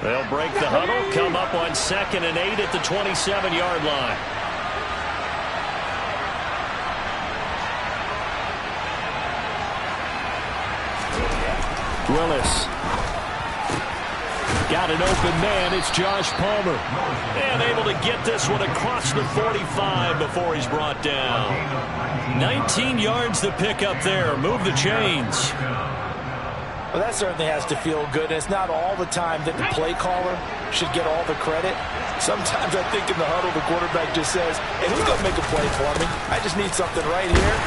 They'll break the huddle, come up on 2nd and 8 at the 27-yard line. Willis. Got an open man. It's Josh Palmer. And able to get this one across the 45 before he's brought down. 19 yards to pick up there. Move the chains. Well, that certainly has to feel good. And it's not all the time that the play caller should get all the credit. Sometimes I think in the huddle, the quarterback just says, hey, who's going to make a play for me? I just need something right here.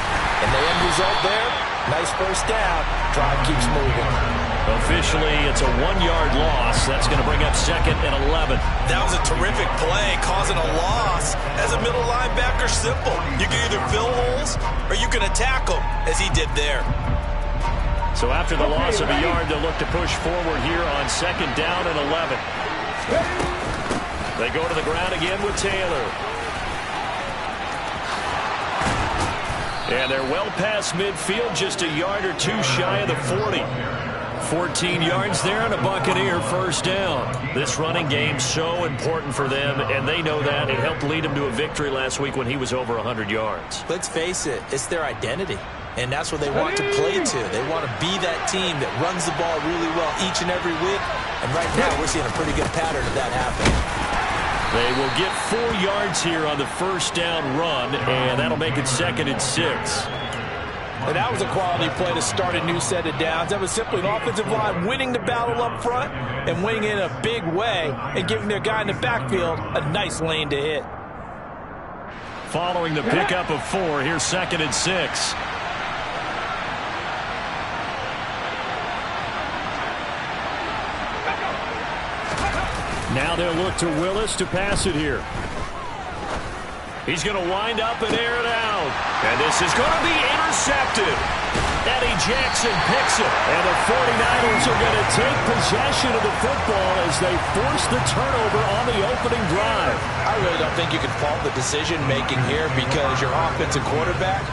And the end result there, nice first down. Drive keeps moving. Officially, it's a 1-yard loss. That's going to bring up 2nd and 11. That was a terrific play, causing a loss. As a middle linebacker, simple. You can either fill holes or you can attack them, as he did there. So after the loss of a yard, they'll look to push forward here on 2nd down and 11. They go to the ground again with Taylor. And they're well past midfield, just a yard or two shy of the 40. 14 yards there and a Buccaneer first down. This running game so important for them, and they know that. It helped lead them to a victory last week when he was over 100 yards. Let's face it, it's their identity. And that's what they want to play to. They want to be that team that runs the ball really well each and every week. And right now, we're seeing a pretty good pattern of that happening. They will get 4 yards here on the first down run, and that'll make it 2nd and 6. And that was a quality play to start a new set of downs. That was simply an offensive line winning the battle up front and winning in a big way and giving their guy in the backfield a nice lane to hit. Following the pickup of 4, here's 2nd and 6. Now they'll look to Willis to pass it here. He's going to wind up and air it out. And this is going to be intercepted. Eddie Jackson picks it. And the 49ers are going to take possession of the football as they force the turnover on the opening drive. I really don't think you can fault the decision-making here because your offensive quarterback,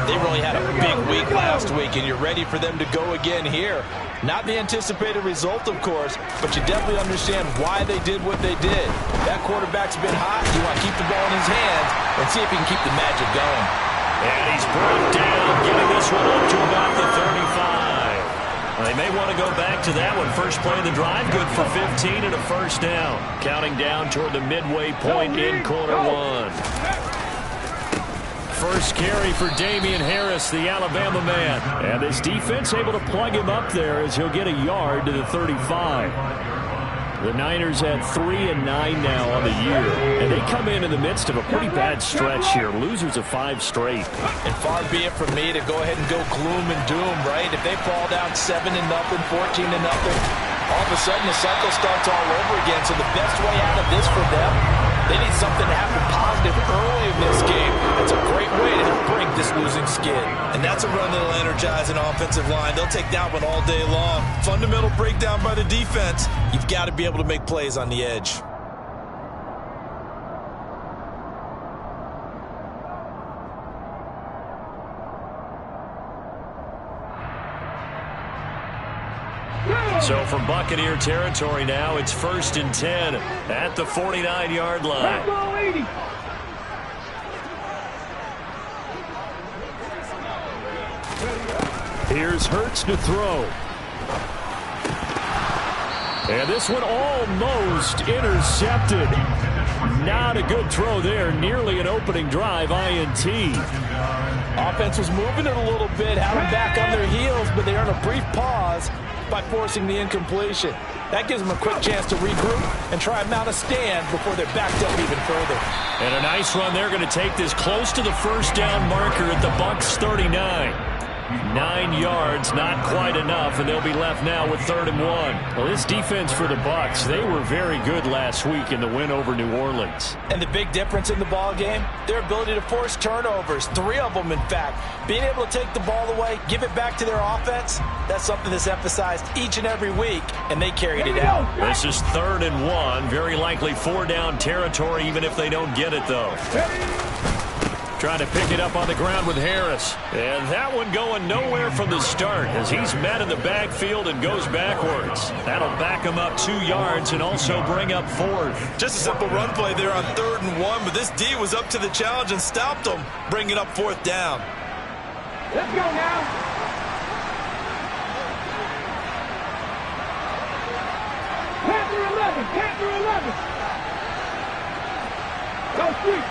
they really had a big week last week, and you're ready for them to go again here. Not the anticipated result, of course, but you definitely understand why they did what they did. That quarterback's been hot. You want to keep the ball in his hands and see if he can keep the magic going. And he's brought down, getting this one up to about the 35. They may want to go back to that one. First play of the drive, good for 15 and a first down. Counting down toward the midway point in quarter 1. First carry for Damian Harris, the Alabama man. And this defense able to plug him up there as he'll get a yard to the 35. The Niners at 3-9 now on the year. And they come in the midst of a pretty bad stretch here. Losers of 5 straight. And far be it from me to go ahead and go gloom and doom, right? If they fall down 7-0, 14-0, all of a sudden the cycle starts all over again. So the best way out of this for them, they need something to happen positive early in this game. It's a great way to help break this losing skid. And that's a run that'll energize an offensive line. They'll take that one all day long. Fundamental breakdown by the defense. You've got to be able to make plays on the edge. So from Buccaneer territory now, it's 1st and 10 at the 49-yard line. Here's Hurts to throw. And this one almost intercepted. Not a good throw there. Nearly an opening drive INT. Offense was moving it a little bit, had them back on their heels, but they earned a brief pause by forcing the incompletion. That gives them a quick chance to regroup and try and mount a stand before they're backed up even further. And a nice run. They're going to take this close to the first down marker at the Bucs 39. 9 yards, not quite enough, and they'll be left now with 3rd and 1. Well, this defense for the Bucs, they were very good last week in the win over New Orleans. And the big difference in the ball game, their ability to force turnovers, 3 of them in fact. Being able to take the ball away, give it back to their offense, that's something that's emphasized each and every week, and they carried it out. This is 3rd and 1, very likely 4-down territory even if they don't get it though. Trying to pick it up on the ground with Harris. And that one going nowhere from the start as he's met in the backfield and goes backwards. That'll back him up 2 yards and also bring up 4th. Just a simple run play there on 3rd and 1, but this D was up to the challenge and stopped him, bringing up 4th down. Let's go now. Panther 11, Panther 11. Go street.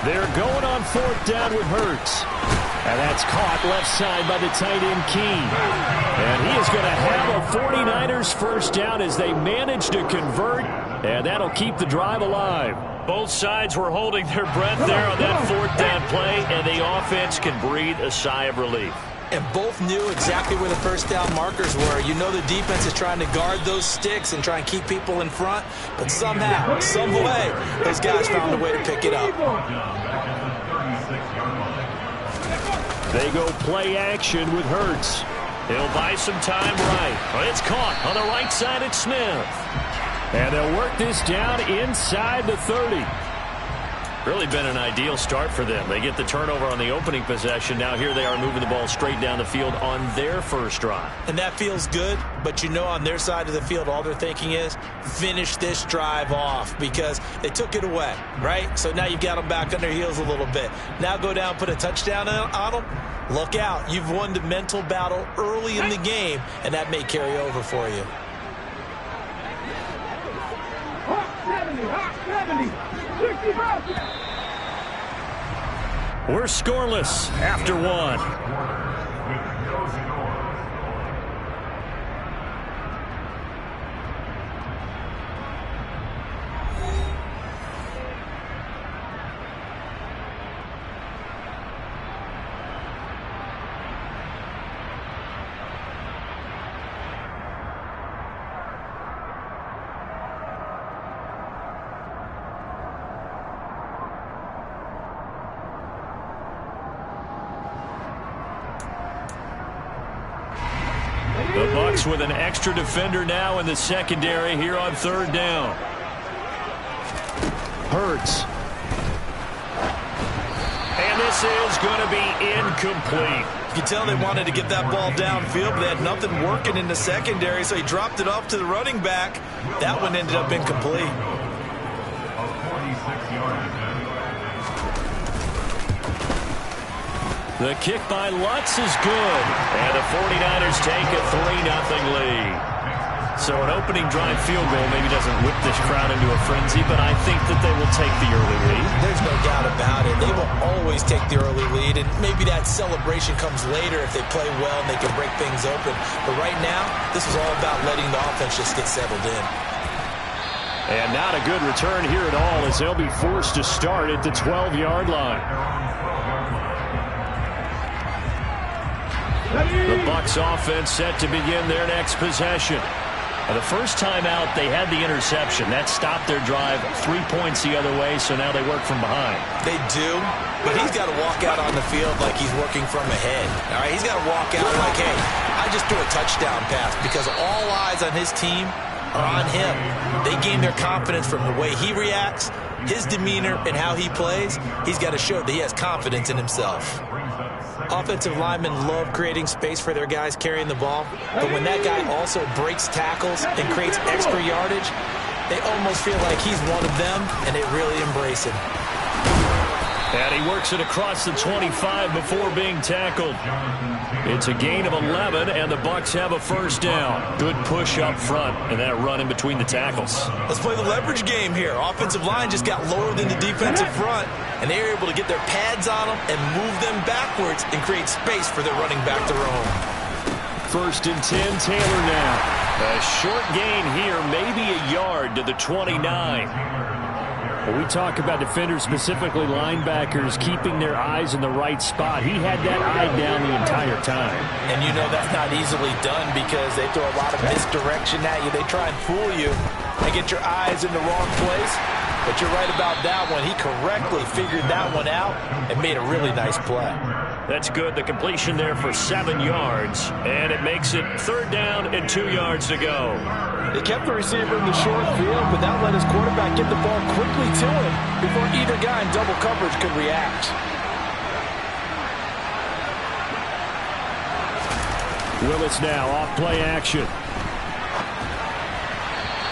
They're going on 4th down with Hurts. And that's caught left side by the tight end Keene. And he is going to have a 49ers first down as they manage to convert. And that'll keep the drive alive. Both sides were holding their breath there on that 4th down play. And the offense can breathe a sigh of relief. And both knew exactly where the first down markers were. You know the defense is trying to guard those sticks and try and keep people in front. But somehow, some way, those guys found a way to pick it up. They go play action with Hurts. He'll buy some time right. But it's caught on the right side at Smith. And they'll work this down inside the 30. Really been an ideal start for them. They get the turnover on the opening possession. Now here they are moving the ball straight down the field on their first drive. And that feels good, but you know on their side of the field all they're thinking is finish this drive off because they took it away, right? So now you've got them back on their heels a little bit. Now go down, put a touchdown on them. Look out. You've won the mental battle early in the game, and that may carry over for you. Hot 70, 60. We're scoreless after 1. The Bucs with an extra defender now in the secondary here on 3rd down. Hurts. And this is going to be incomplete. You can tell they wanted to get that ball downfield, but they had nothing working in the secondary, so he dropped it off to the running back. That one ended up incomplete. The kick by Lutz is good. And the 49ers take a 3-0 lead. So an opening drive field goal maybe doesn't whip this crowd into a frenzy, but I think that they will take the early lead. There's no doubt about it. They will always take the early lead, and maybe that celebration comes later if they play well and they can break things open. But right now, this is all about letting the offense just get settled in. And not a good return here at all as they'll be forced to start at the 12-yard line. The Bucs offense set to begin their next possession. The first time out, they had the interception. That stopped their drive 3 points the other way, so now they work from behind. They do, but he's got to walk out on the field like he's working from ahead. All right, he's got to walk out like, hey, I just threw a touchdown pass because all eyes on his team are on him. They gain their confidence from the way he reacts, his demeanor, and how he plays. He's got to show that he has confidence in himself. Offensive linemen love creating space for their guys carrying the ball, but when that guy also breaks tackles and creates extra yardage, they almost feel like he's one of them, and they really embrace him. And he works it across the 25 before being tackled. It's a gain of 11, and the Bucs have a first down. Good push up front, and that run in between the tackles. Let's play the leverage game here. Offensive line just got lower than the defensive front, and they were able to get their pads on them and move them backwards and create space for their running back to roam. 1st and 10, Taylor now. A short gain here, maybe a yard to the 29. When we talk about defenders, specifically linebackers, keeping their eyes in the right spot, he had that eye down the entire time. And you know that's not easily done because they throw a lot of misdirection at you. They try and fool you and get your eyes in the wrong place. But you're right about that one. He correctly figured that one out and made a really nice play. That's good. The completion there for 7 yards, and it makes it 3rd down and 2 yards to go. They kept the receiver in the short field, but that let his quarterback get the ball quickly to him before either guy in double coverage could react. Willis now off play action.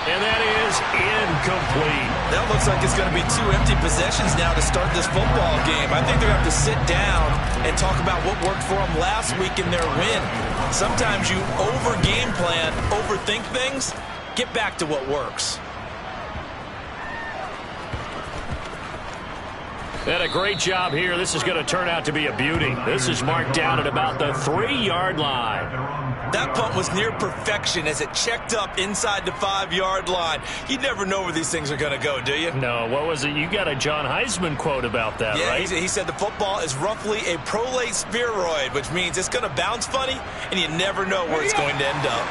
And that is incomplete. That looks like it's going to be 2 empty possessions now to start this football game. I think they're going to have to sit down and talk about what worked for them last week in their win. Sometimes you over-game plan, overthink things. Get back to what works. And a great job here. This is going to turn out to be a beauty. This is marked down at about the 3-yard line. That punt was near perfection as it checked up inside the 5-yard line. You never know where these things are going to go, do you? No, what was it? You got a John Heisman quote about that, yeah, right? He said the football is roughly a prolate spheroid, which means it's going to bounce funny, and you never know where it's going to end up.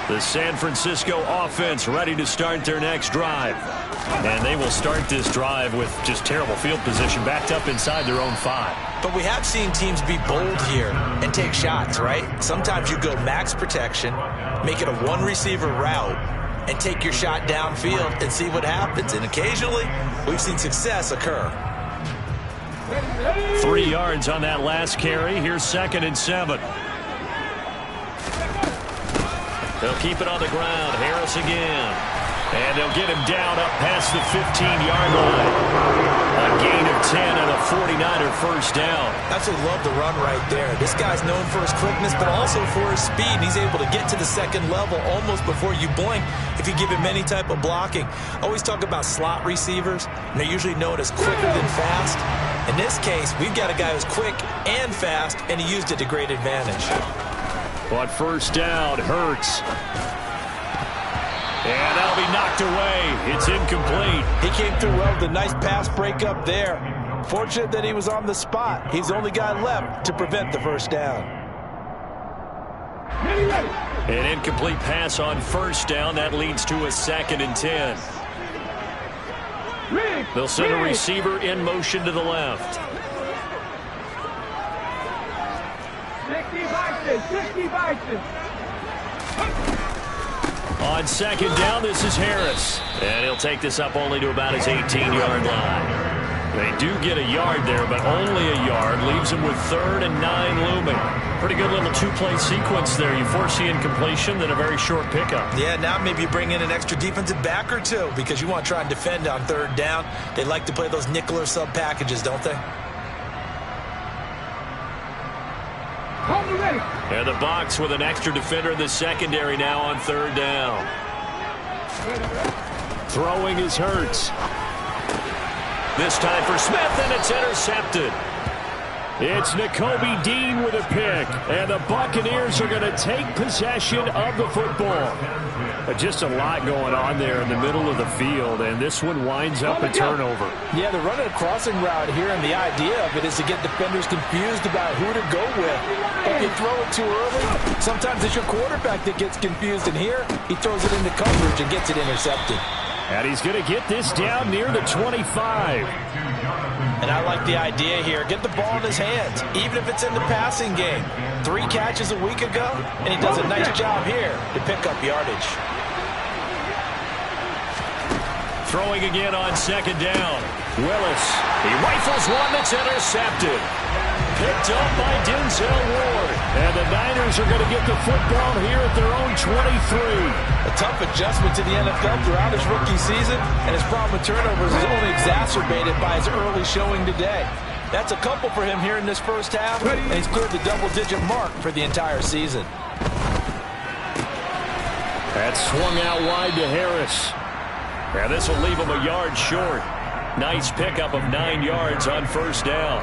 The San Francisco offense ready to start their next drive. And they will start this drive with just terrible field position, backed up inside their own 5. But we have seen teams be bold here and take shots, right? Sometimes you go max protection, make it a 1-receiver route, and take your shot downfield and see what happens. And occasionally, we've seen success occur. 3 yards on that last carry. Here's 2nd and 7. They'll keep it on the ground. Harris again. And they'll get him down up past the 15-yard line. A gain of 10 and a 49er first down. Absolutely love the run right there. This guy's known for his quickness, but also for his speed. And he's able to get to the 2nd level almost before you blink if you give him any type of blocking. Always talk about slot receivers, and they're usually known as quicker than fast. In this case, we've got a guy who's quick and fast, and he used it to great advantage. On first down, Hurts. And that'll be knocked away. It's incomplete. He came through well with a nice pass breakup there. Fortunate that he was on the spot. He's the only guy left to prevent the first down. An incomplete pass on first down. That leads to a 2nd and 10. They'll send a receiver in motion to the left. 60 Bison. On 2nd down, this is Harris. And he'll take this up only to about his 18-yard line. They do get a yard there, but only a yard. Leaves him with 3rd and 9 looming. Pretty good little 2-play sequence there. You force the incompletion, then a very short pickup. Yeah, now maybe you bring in an extra defensive back or 2 because you want to try and defend on 3rd down. They like to play those nickel or sub packages, don't they? And the box with an extra defender in the secondary now on 3rd down. Throwing is Hurts. This time for Smith, and it's intercepted. It's Nakobe Dean with a pick, and the Buccaneers are going to take possession of the football. Just a lot going on there in the middle of the field, and this one winds up a turnover. Yeah, they're running a crossing route here, and the idea of it is to get defenders confused about who to go with. If you throw it too early, sometimes it's your quarterback that gets confused, and here he throws it into coverage and gets it intercepted. And he's going to get this down near the 25. And I like the idea here. Get the ball in his hands, even if it's in the passing game. 3 catches a week ago, and he does a nice job here to pick up yardage. Throwing again on 2nd down. Willis. He rifles one that's intercepted. Picked up by Denzel Ward. And the Niners are going to get the football here at their own 23. A tough adjustment to the NFL throughout his rookie season, and his problem with turnovers is only exacerbated by his early showing today. That's a couple for him here in this first half, and he's cleared the double-digit mark for the entire season. That swung out wide to Harris. And this will leave him a yard short. Nice pickup of 9 yards on first down.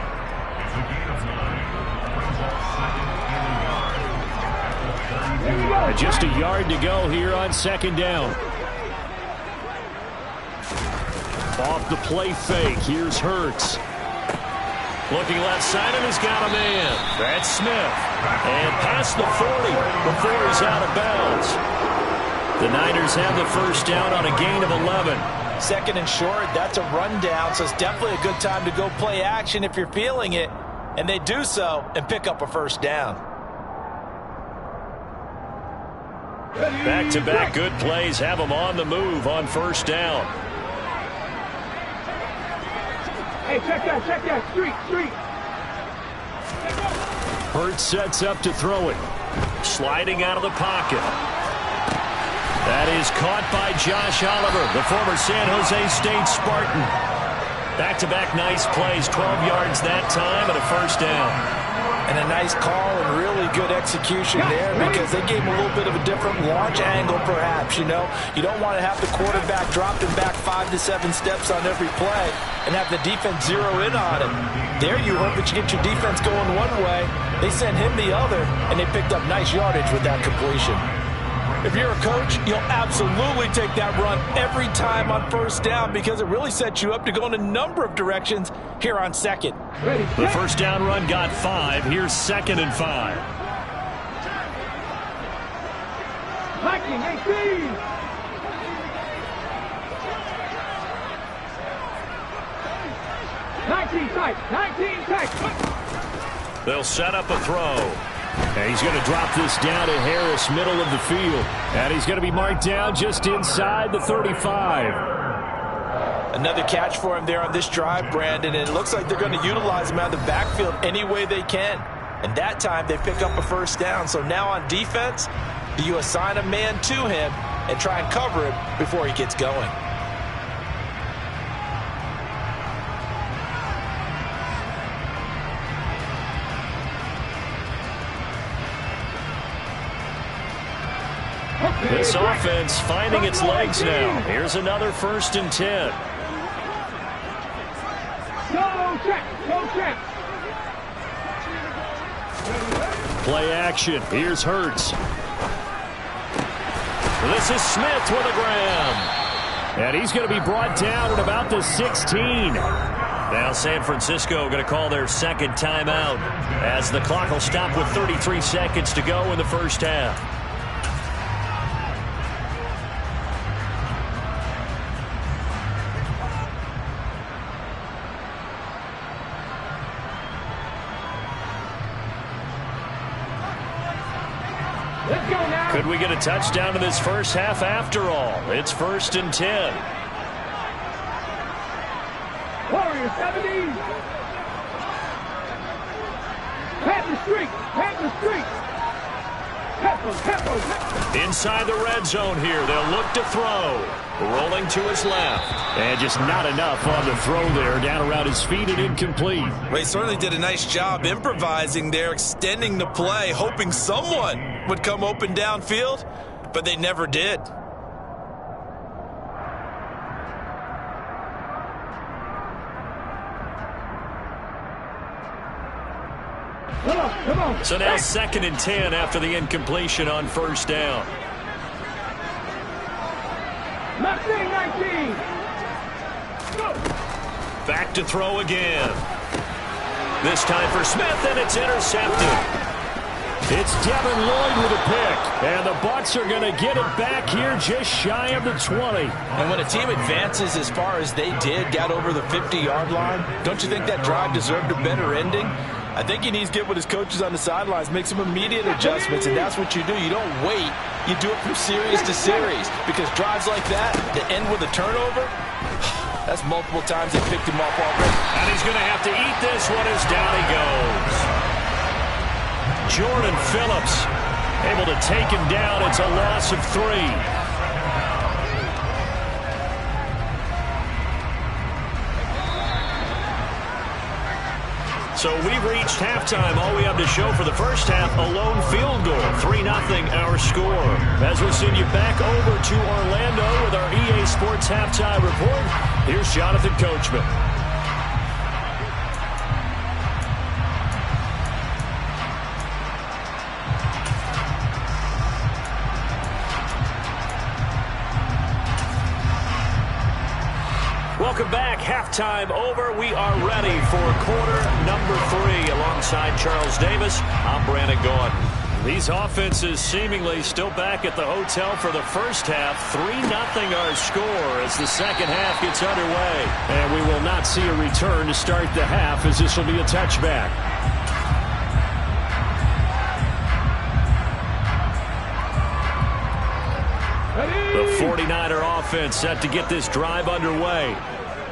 And just a yard to go here on 2nd down. Off the play fake. Here's Hurts. Looking left side, and he's got a man. That's Smith. And past the 40 before he's out of bounds. The Niners have the first down on a gain of 11. Second and short, that's a rundown, so it's definitely a good time to go play action if you're feeling it. And they do so and pick up a first down. Back-to-back good plays have them on the move on first down. Hey, check that. Street. Hurts sets up to throw it. Sliding out of the pocket. That is caught by Josh Oliver, the former San Jose State Spartan. Back-to-back nice plays, 12 yards that time and a first down. And a nice call and really good execution there because they gave him a little bit of a different launch angle perhaps, you know. You don't want to have the quarterback dropping back 5 to 7 steps on every play and have the defense zero in on him. There you hope that you get your defense going one way. They sent him the other, and they picked up nice yardage with that completion. If you're a coach, you'll absolutely take that run every time on first down because it really sets you up to go in a number of directions here on second. The first down run got 5. Here's 2nd and 5. 19, 19 tight. They'll set up a throw. And he's going to drop this down to Harris, middle of the field. And he's going to be marked down just inside the 35. Another catch for him there on this drive, Brandon, and it looks like they're going to utilize him out of the backfield any way they can. And that time they pick up a first down. So now on defense, do you assign a man to him and try and cover him before he gets going? This offense finding its legs now. Here's another 1st and 10. Go check. Play action. Here's Hurts. This is Smith with a grab. And he's going to be brought down at about the 16. Now San Francisco going to call their second timeout as the clock will stop with 33 seconds to go in the first half. Could we get a touchdown in this first half after all? It's 1st and 10. Warriors 70. Pat the street. Pepper. Inside the red zone here. They'll look to throw. Rolling to his left. And just not enough on the throw there. Down around his feet and incomplete. Well, he certainly did a nice job improvising there, extending the play, hoping someone would come open downfield, but they never did. Come on. So now 2nd and 10 after the incompletion on first down. 19. Go. Back to throw again. This time for Smith, and it's intercepted. It's Devin Lloyd with a pick, and the Bucs are going to get it back here just shy of the 20. And when a team advances as far as they did, got over the 50-yard line, don't you think that drive deserved a better ending? I think he needs to get with his coaches on the sidelines, make some immediate adjustments, and that's what you do. You don't wait. You do it from series to series because drives like that end with a turnover, that's multiple times they picked him off already. And he's going to have to eat this one as down he goes. Jordan Phillips able to take him down. It's a loss of 3. So we've reached halftime. All we have to show for the first half, a lone field goal. 3-0 our score. As we send you back over to Orlando with our EA Sports Halftime Report, here's Jonathan Coachman. Welcome back. Halftime over. We are ready for quarter number 3. Alongside Charles Davis, I'm Brandon Gaudin. These offenses seemingly still back at the hotel for the first half. 3-0 our score as the second half gets underway. And we will not see a return to start the half, as this will be a touchback. The 49er offense set to get this drive underway.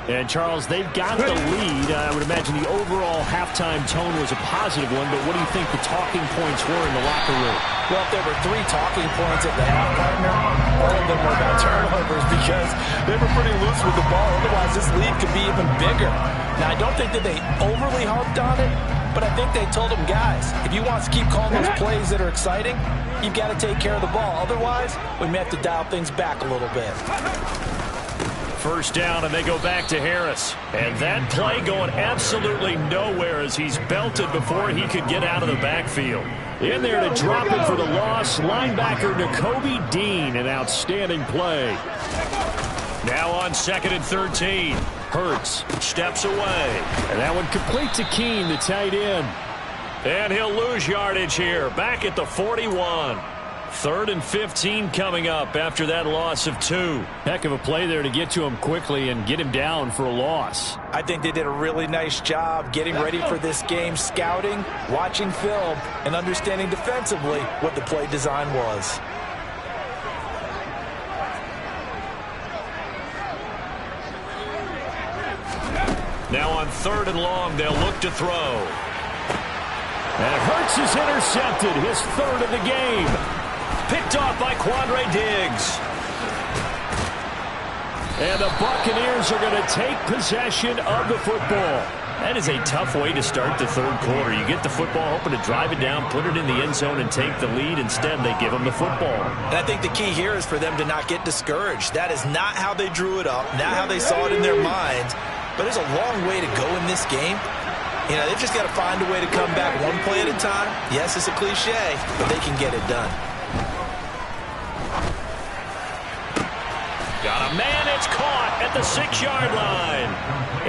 And, Charles, they've got the lead. I would imagine the overall halftime tone was a positive one, but what do you think the talking points were in the locker room? Well, if there were 3 talking points at the half, partner, all of them were about turnovers because they were pretty loose with the ball. Otherwise, this lead could be even bigger. Now, I don't think that they overly harped on it, but I think they told them, guys, if you want to keep calling those plays that are exciting, you've got to take care of the ball. Otherwise, we may have to dial things back a little bit. First down, and they go back to Harris. And that play going absolutely nowhere as he's belted before he could get out of the backfield. In there to drop it for the loss, linebacker Nakobe Dean, an outstanding play. Now on 2nd and 13. Hurts steps away. And that one complete to Keene, the tight end. And he'll lose yardage here, back at the 41. 3rd and 15 coming up after that loss of 2. Heck of a play there to get to him quickly and get him down for a loss. I think they did a really nice job getting ready for this game, scouting, watching film, and understanding defensively what the play design was. Now on 3rd and long, they'll look to throw. And Hurts is intercepted, his 3rd of the game. Picked off by Quandre Diggs. And the Buccaneers are going to take possession of the football. That is a tough way to start the 3rd quarter. You get the football, hoping to drive it down, put it in the end zone, and take the lead. Instead, they give them the football. And I think the key here is for them to not get discouraged. That is not how they drew it up, not how they saw it in their minds. But there's a long way to go in this game. You know, they've just got to find a way to come back one play at a time. Yes, it's a cliche, but they can get it done. Got a man, it's caught at the 6-yard line.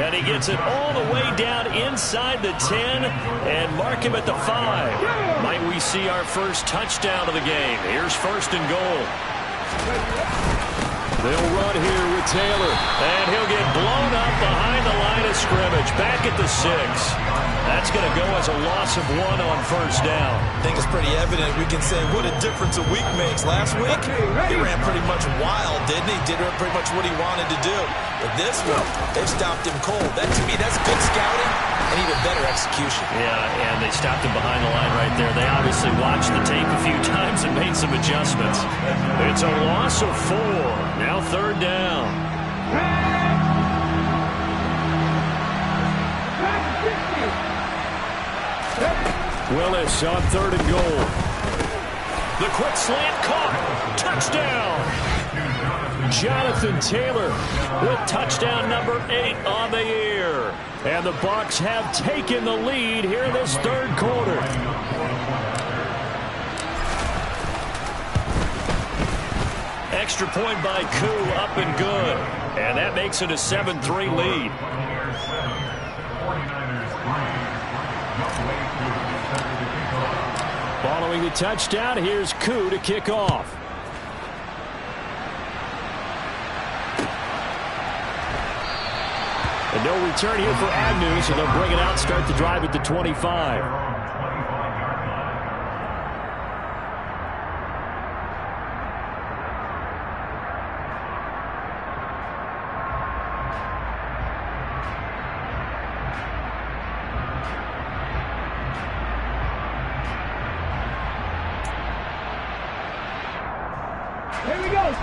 And he gets it all the way down inside the 10 and mark him at the 5. Might we see our first touchdown of the game? Here's 1st and goal. They'll run here with Taylor, and he'll get blown up behind the line of scrimmage, back at the 6. That's going to go as a loss of 1 on 1st down. I think it's pretty evident. We can say what a difference a week makes. Last week, he ran pretty much wild, didn't he? Did pretty much what he wanted to do. But this one, they've stopped him cold. That, to me, that's good scouting and even better execution. Yeah, and they stopped him behind the line right there. They obviously watched the tape a few times and made some adjustments. It's a loss of 4. Now 3rd down. Willis on 3rd and goal. The quick slant caught. Touchdown. Jonathan Taylor with touchdown number 8 on the year. And the Bucs have taken the lead here in this 3rd quarter. Extra point by Koo, up and good. And that makes it a 7-3 lead. Following the touchdown, here's Koo to kick off. And no return here for Agnew, so they'll bring it out, start the drive at the 25.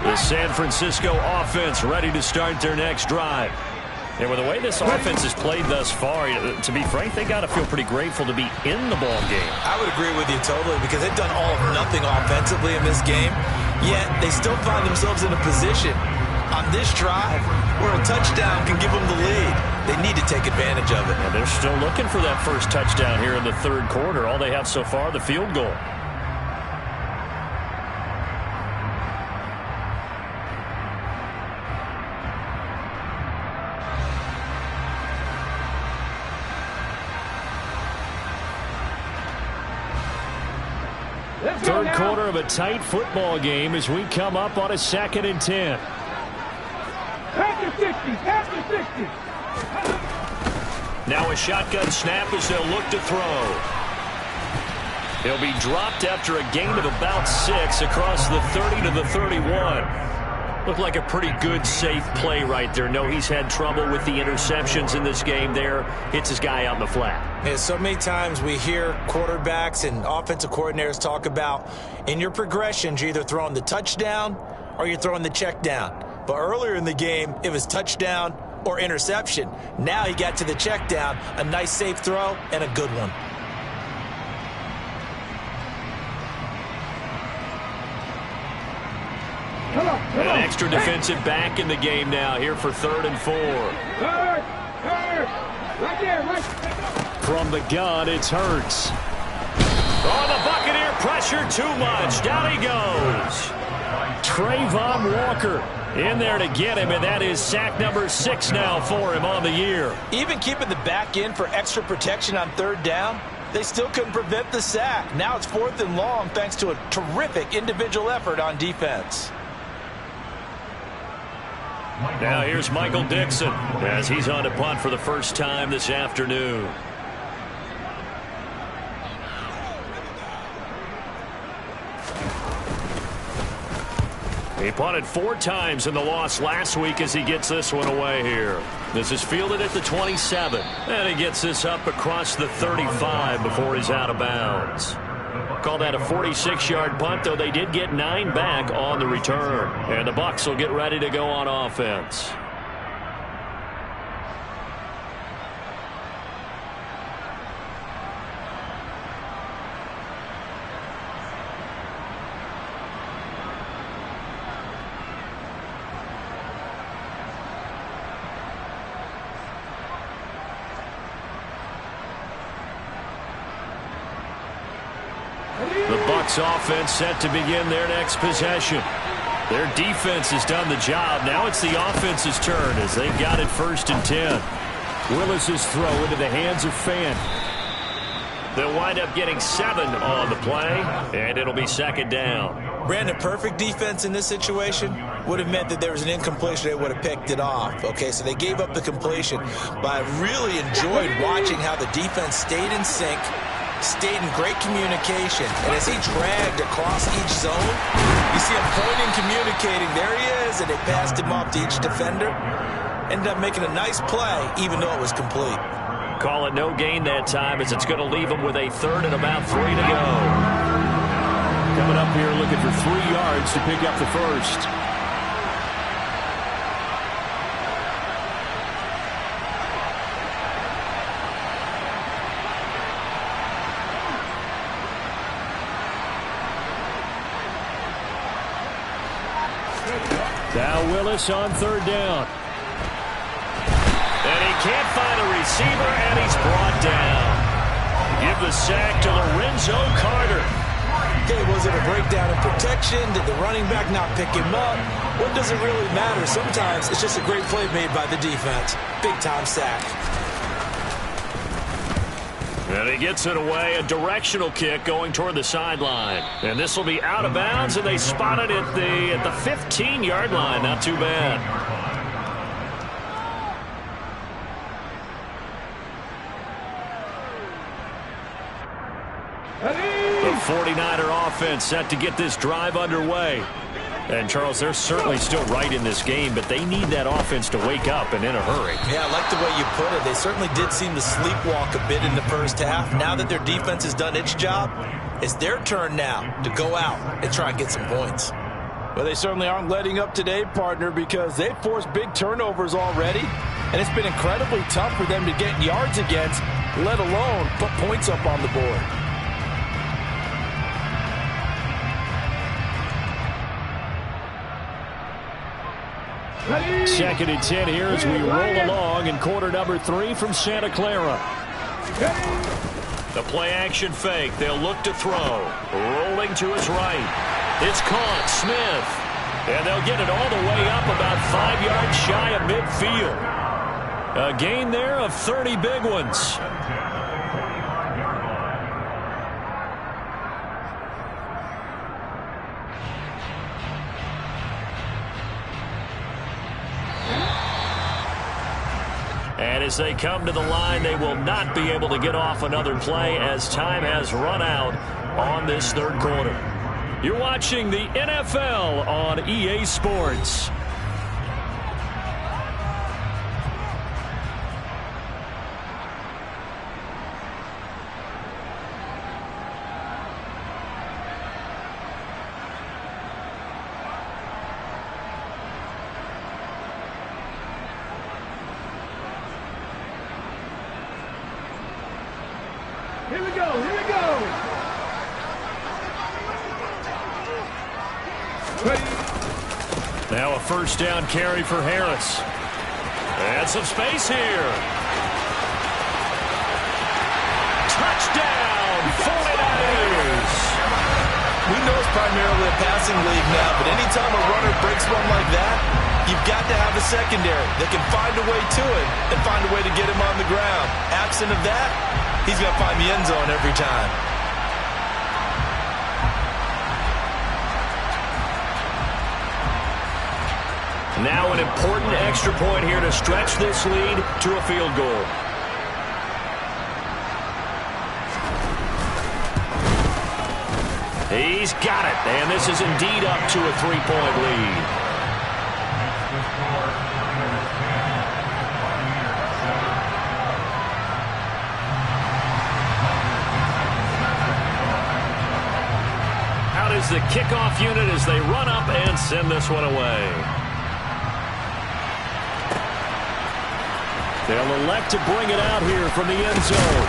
The San Francisco offense ready to start their next drive. And with the way this offense has played thus far, to be frank, they got to feel pretty grateful to be in the ball game. I would agree with you totally because they've done all of nothing offensively in this game, yet they still find themselves in a position on this drive where a touchdown can give them the lead. They need to take advantage of it. And they're still looking for that first touchdown here in the 3rd quarter. All they have so far, the field goal. Third quarter of a tight football game as we come up on a 2nd and 10. Pass to 60. Pass to 60. Now a shotgun snap as they'll look to throw. He'll be dropped after a gain of about 6 across the 30 to the 31. Looked like a pretty good, safe play right there. No, he's had trouble with the interceptions in this game there. Hits his guy on the flat. Yeah, so many times we hear quarterbacks and offensive coordinators talk about in your progressions, you're either throwing the touchdown or you're throwing the check down. But earlier in the game, it was touchdown or interception. Now he got to the check down, a nice safe throw, and a good one. An extra defensive back in the game now here for 3rd and 4. Right there, right. From the gun, it's Hurts. Oh, the Buccaneer pressure too much. Down he goes. Trayvon Walker in there to get him, and that is sack number 6 now for him on the year. Even keeping the back in for extra protection on 3rd down, they still couldn't prevent the sack. Now it's 4th and long thanks to a terrific individual effort on defense. Now here's Michael Dixon as he's on to punt for the first time this afternoon. He punted 4 times in the loss last week as he gets this one away here. This is fielded at the 27, and he gets this up across the 35 before he's out of bounds. Call that a 46-yard punt, though they did get 9 back on the return. And the Bucs will get ready to go on offense. The Bucs offense set to begin their next possession. Their defense has done the job. Now it's the offense's turn as they've got it 1st and 10. Willis's throw into the hands of Fan. They'll wind up getting 7 on the play, and it'll be 2nd down. Brandon, perfect defense in this situation would have meant that there was an incompletion. They would have picked it off. Okay, so they gave up the completion. But I really enjoyed watching how the defense stayed in sync, stayed in great communication. And as he dragged across each zone, you see him pointing, communicating. There he is, and they passed him off to each defender. Ended up making a nice play, even though it was complete. Call it no gain that time as it's going to leave him with a 3rd and about 3 to go. Coming up here looking for 3 yards to pick up the first. Now Willis on 3rd down. And he can't find a receiver, and he's brought down. Give the sack to Lorenzo Carter. Okay, was it a breakdown in protection? Did the running back not pick him up? What does it really matter? Sometimes it's just a great play made by the defense. Big-time sack. And he gets it away, a directional kick going toward the sideline. And this will be out of bounds, and they spot it at the 15-yard line. Not too bad. The 49er offense set to get this drive underway. And, Charles, they're certainly still right in this game, but they need that offense to wake up and in a hurry. Yeah, I like the way you put it. They certainly did seem to sleepwalk a bit in the first half. Now that their defense has done its job, it's their turn now to go out and try and get some points. Well, they certainly aren't letting up today, partner, because they've forced big turnovers already, and it's been incredibly tough for them to get yards against, let alone put points up on the board. Second and 10 here as we roll along in quarter number 3 from Santa Clara. The play action fake. They'll look to throw. Rolling to his right. It's caught. Smith. And they'll get it all the way up about 5 yards shy of midfield. A gain there of 30 big ones. as they come to the line, they will not be able to get off another play as time has run out on this third quarter. You're watching the NFL on EA Sports. Here we go, here we go. Now a first down carry for Harris. And some space here. Touchdown, 49ers. We know it's primarily a passing league now, but anytime a runner breaks one like that, you've got to have a secondary that can find a way to it and find a way to get him on the ground. Absent of that, he's going to find the end zone every time. Now an important extra point here to stretch this lead to a field goal. He's got it, and this is indeed up to a 3-point lead. Out is the kickoff unit as they run up and send this one away. They'll elect to bring it out here from the end zone.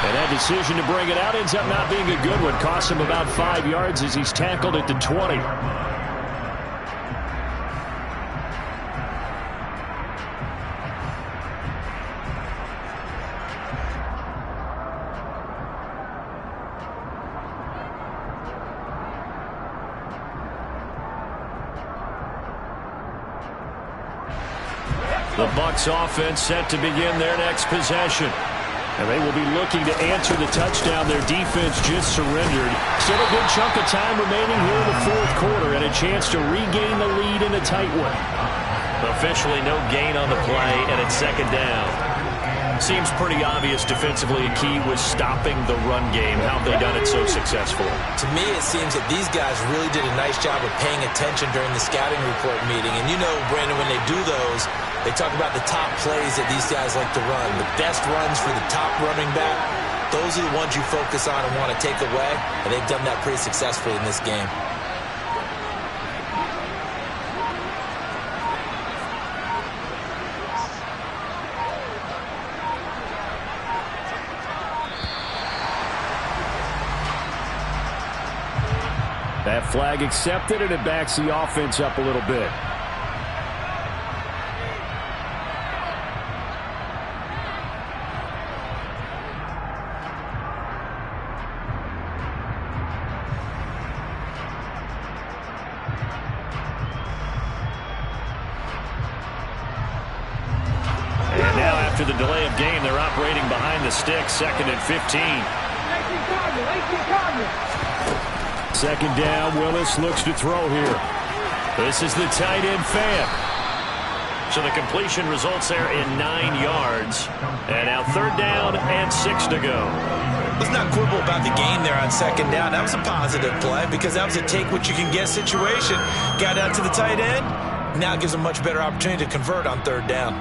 And that decision to bring it out ends up not being a good one. Costs him about 5 yards as he's tackled at the 20. The Bucs offense set to begin their next possession. And they will be looking to answer the touchdown their defense just surrendered. Still a good chunk of time remaining here in the fourth quarter and a chance to regain the lead in a tight one. Officially no gain on the play, and it's second down. Seems pretty obvious defensively a key was stopping the run game. How have they done it so successfully? To me, it seems that these guys really did a nice job of paying attention during the scouting report meeting. And you know, Brandon, when they do those, they talk about the top plays that these guys like to run. The best runs for the top running back, those are the ones you focus on and want to take away. And they've done that pretty successfully in this game. That flag accepted, and it backs the offense up a little bit. And now after the delay of game, they're operating behind the stick, 2nd and 15. Second down, Willis looks to throw here. This is the tight end fan. So the completion results there in 9 yards. And now third down and 6 to go. Let's not quibble about the game there on second down. That was a positive play because that was a take-what-you-can-get situation. Got out to the tight end. Now it gives a much better opportunity to convert on third down.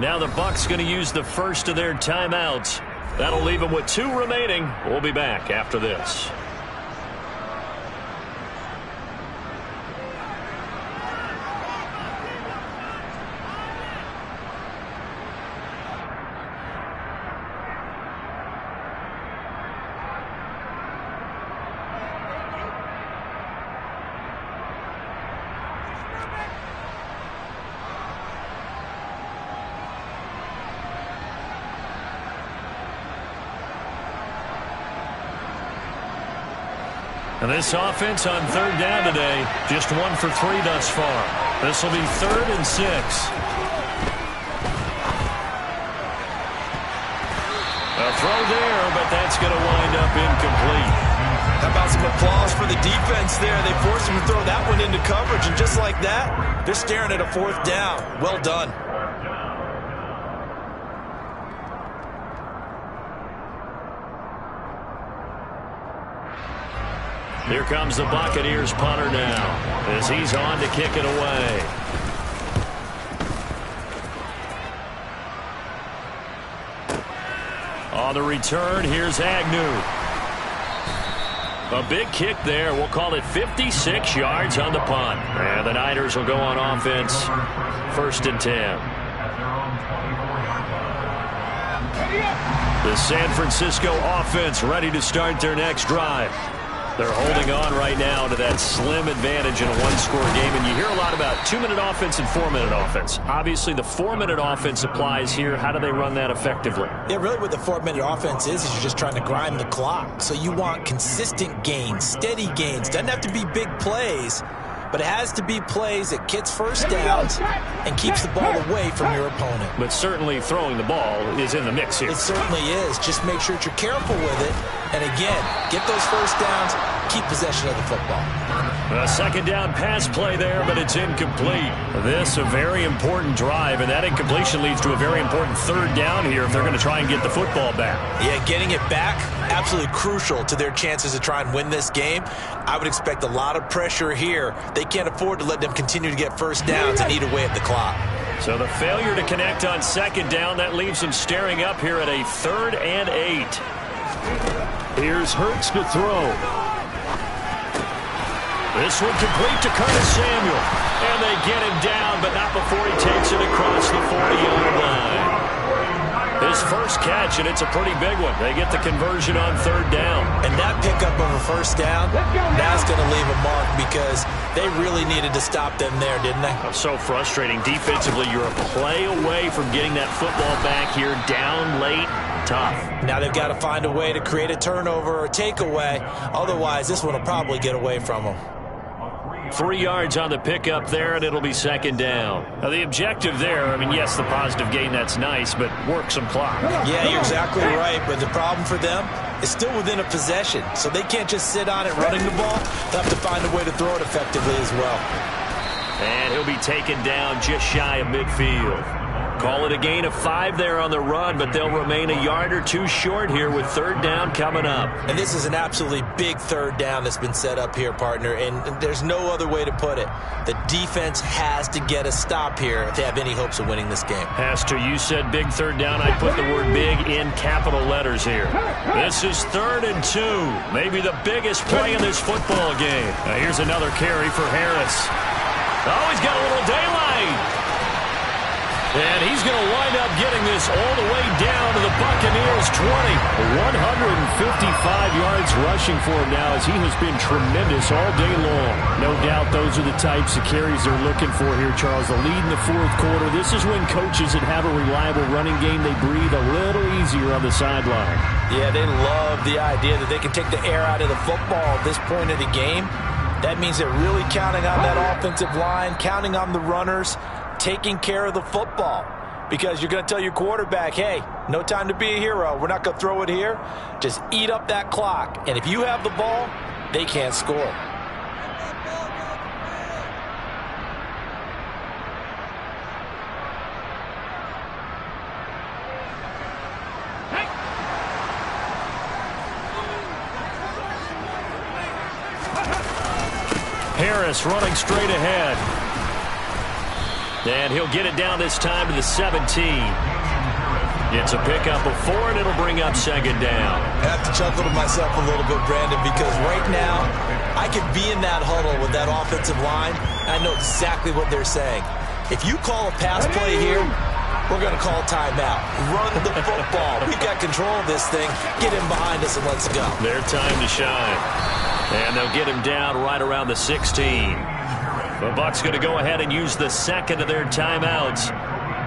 Now the Bucs going to use the first of their timeouts. That'll leave them with 2 remaining. We'll be back after this. And this offense on third down today, just 1 for 3 thus far. This will be 3rd and 6. A throw there, but that's going to wind up incomplete. How about some applause for the defense there? They forced him to throw that one into coverage, and just like that, they're staring at a 4th down. Well done. Here comes the Buccaneers punter now, as he's on to kick it away. On the return, here's Agnew. A big kick there. We'll call it 56 yards on the punt. And the Niners will go on offense. 1st and 10. The San Francisco offense ready to start their next drive. They're holding on right now to that slim advantage in a one-score game. And you hear a lot about 2-minute offense and 4-minute offense. Obviously, the 4-minute offense applies here. How do they run that effectively? Yeah, really what the 4-minute offense is you're just trying to grind the clock. So you want consistent gains, steady gains. Doesn't have to be big plays, but it has to be plays that gets first downs and keeps the ball away from your opponent. But certainly throwing the ball is in the mix here. It certainly is. Just make sure that you're careful with it. And again, get those first downs, keep possession of the football. A 2nd down pass play there, but it's incomplete. This a very important drive, and that incompletion leads to a very important 3rd down here if they're going to try and get the football back. Yeah, getting it back, absolutely crucial to their chances to try and win this game. I would expect a lot of pressure here. They can't afford to let them continue to get first downs and eat away at the clock. So the failure to connect on 2nd down, that leaves them staring up here at a 3rd and 8. Here's Hurts to throw. This one complete to Curtis Samuel. And they get him down, but not before he takes it across the 40-yard line. His first catch, and it's a pretty big one. They get the conversion on 3rd down. And that pickup of a first down, that's going to leave a mark because they really needed to stop them there, didn't they? So frustrating. Defensively, you're a play away from getting that football back here, down late. Tough. Now they've got to find a way to create a turnover or takeaway. Otherwise, this one will probably get away from them. 3 yards on the pickup there, and it'll be 2nd down. Now, the objective there, I mean, yes, the positive gain, that's nice, but work some clock. Yeah, you're exactly right, but the problem for them is still within a possession, so they can't just sit on it running the ball. They'll have to find a way to throw it effectively as well. And he'll be taken down just shy of midfield. Call it a gain of 5 there on the run, but they'll remain a yard or 2 short here with 3rd down coming up. And this is an absolutely big 3rd down that's been set up here, partner, and there's no other way to put it. The defense has to get a stop here if they have any hopes of winning this game. Has to. You said big 3rd down. I put the word big in capital letters here. This is 3rd and 2. Maybe the biggest play in this football game. Now here's another carry for Harris. Oh, he's got a little daylight. And he's going to wind up getting this all the way down to the Buccaneers 20. 155 yards rushing for him now as he has been tremendous all day long. No doubt those are the types of carries they're looking for here, Charles. The lead in the 4th quarter. This is when coaches that have a reliable running game, they breathe a little easier on the sideline. Yeah, they love the idea that they can take the air out of the football at this point of the game. That means they're really counting on that offensive line, counting on the runners, taking care of the football, because you're going to tell your quarterback, hey, no time to be a hero. We're not going to throw it here. Just eat up that clock. And if you have the ball, they can't score. Harris running straight ahead. And he'll get it down this time to the 17. It's a pickup of 4, and it'll bring up 2nd down. I have to chuckle to myself a little bit, Brandon, because right now I could be in that huddle with that offensive line, and I know exactly what they're saying. If you call a pass play here, we're going to call timeout. Run the football. We've got control of this thing. Get him behind us and let's go. Their time to shine. And they'll get him down right around the 16. The Bucs going to go ahead and use the 2nd of their timeouts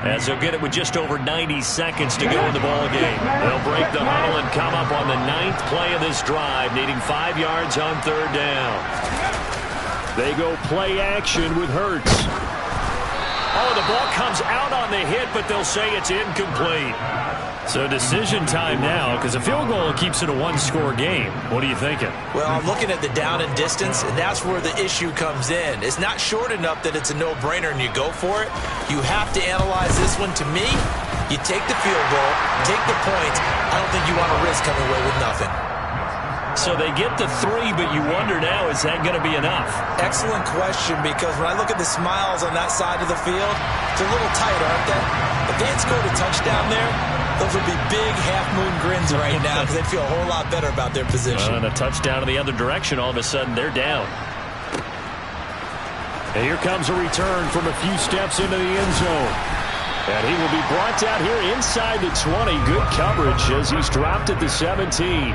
as they'll get it with just over 90 seconds to go in the ball game. They'll break the huddle and come up on the 9th play of this drive, needing 5 yards on 3rd down. They go play action with Hurts. Oh, the ball comes out on the hit, but they'll say it's incomplete. So decision time now, because a field goal keeps it a one-score game. What are you thinking? Well, I'm looking at the down and distance, and that's where the issue comes in. It's not short enough that it's a no-brainer and you go for it. You have to analyze this one. To me, you take the field goal, take the points. I don't think you want to risk coming away with nothing. So they get the 3, but you wonder now, is that going to be enough? Excellent question, because when I look at the smiles on that side of the field, it's a little tight, aren't they? If they had scored a touchdown there, those would be big half-moon grins right now because they'd feel a whole lot better about their position. And a touchdown in the other direction, all of a sudden they're down. And here comes a return from a few steps into the end zone. And he will be brought down here inside the 20. Good coverage as he's dropped at the 17.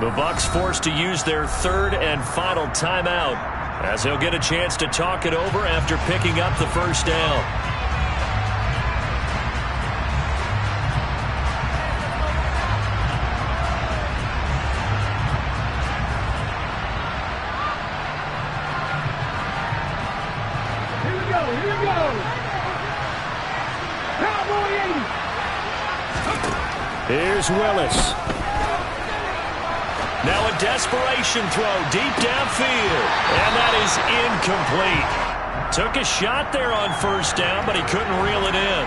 The Bucs forced to use their 3rd and final timeout as they'll get a chance to talk it over after picking up the 1st down. Here we go, here we go. Cowboy 80. Here's Willis. Now a desperation throw deep downfield, and that is incomplete. Took a shot there on 1st down, but he couldn't reel it in.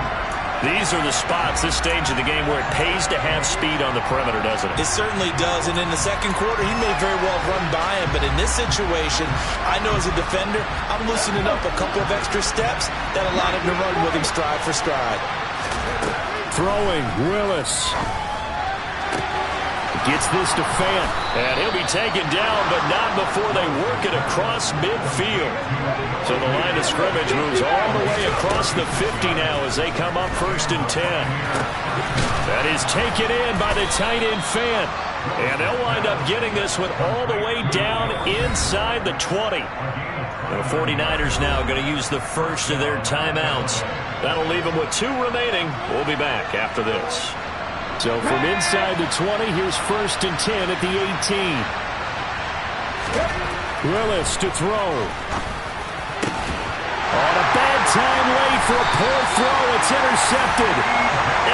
These are the spots, this stage of the game, where it pays to have speed on the perimeter, doesn't it? It certainly does, and in the second quarter, he may very well run by him, but in this situation, I know as a defender, I'm loosening up a couple of extra steps that allowed him to run with him stride for stride. Throwing, Willis. Gets this to Fant, and he'll be taken down, but not before they work it across midfield. So the line of scrimmage moves all the way across the 50 now as they come up 1st and 10. That is taken in by the tight end Fant, and they'll wind up getting this one all the way down inside the 20. The 49ers now going to use the first of their timeouts. That'll leave them with 2 remaining. We'll be back after this. So from inside the 20, here's 1st and 10 at the 18. Willis to throw. On a bad time late for a poor throw. It's intercepted.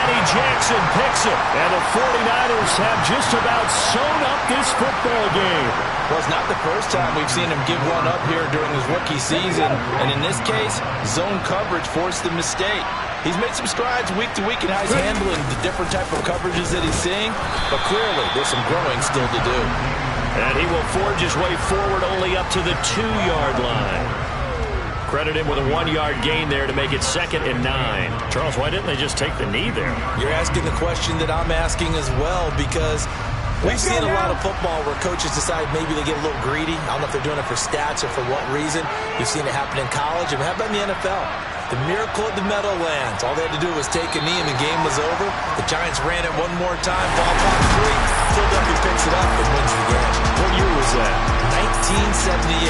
Eddie Jackson picks it. And the 49ers have just about sewn up this football game. Well, it's not the first time we've seen him give one up here during his rookie season. And in this case, zone coverage forced the mistake. He's made some strides week to week in how he's handling the different type of coverages that he's seeing. But clearly, there's some growing still to do. And he will forge his way forward only up to the 2-yard line. Credit him with a 1-yard gain there to make it 2nd and 9. Charles, why didn't they just take the knee there? You're asking the question that I'm asking as well, because we've seen a lot of football where coaches decide maybe they get a little greedy. I don't know if they're doing it for stats or for what reason. You've seen it happen in college, and how about in the NFL? The miracle of the Meadowlands. All they had to do was take a knee and the game was over. The Giants ran it one more time. Ball popped free. Philadelphia picks it up and wins the game. What year was that? 1978.